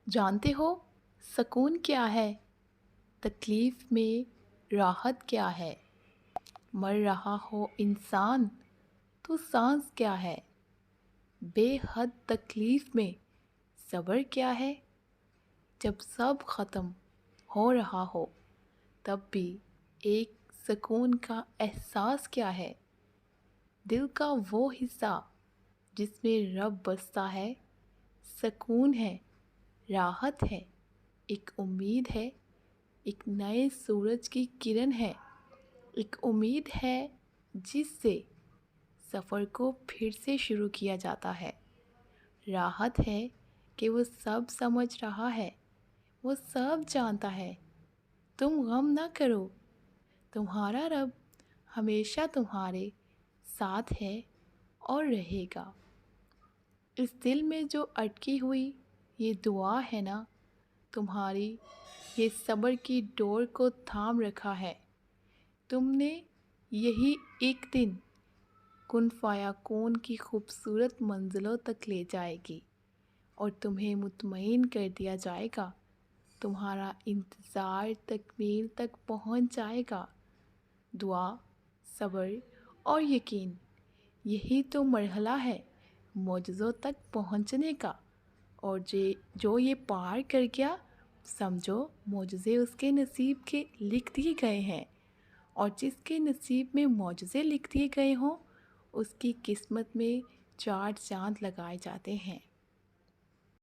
جانتے ہو سکون کیا ہے؟ تکلیف میں راحت کیا ہے؟ مر رہا ہو انسان تو سانس کیا ہے؟ بے حد تکلیف میں صبر کیا ہے؟ جب سب ختم ہو رہا ہو تب بھی ایک سکون کا احساس کیا ہے؟ دل کا وہ حصہ جس میں رب بستا ہے، سکون ہے، راحت ہے، ایک امید ہے، ایک نئے سورج کی کرن ہے، ایک امید ہے جس سے سفر کو پھر سے شروع کیا جاتا ہے۔ راحت ہے کہ وہ سب سمجھ رہا ہے، وہ سب جانتا ہے۔ تم غم نہ کرو، تمہارا رب ہمیشہ تمہارے ساتھ ہے اور رہے گا۔ اس دل میں جو اٹکی ہوئی یہ دعا ہے نا، تمہاری یہ صبر کی ڈور کو تھام رکھا ہے۔ تم نے یہی ایک دن کن فیکون کی خوبصورت منزلوں تک لے جائے گی اور تمہیں مطمئن کر دیا جائے گا، تمہارا انتظار تکمیل تک پہنچ جائے گا۔ دعا، صبر اور یقین، یہی تو مرحلہ ہے معجزوں تک پہنچنے کا، اور جو یہ پار کر گیا سمجھو معجزے اس کے نصیب کے لکھ دیے گئے ہیں، اور جس کے نصیب میں معجزے لکھ دیے گئے ہوں اس کی قسمت میں چار چاند لگائے جاتے ہیں۔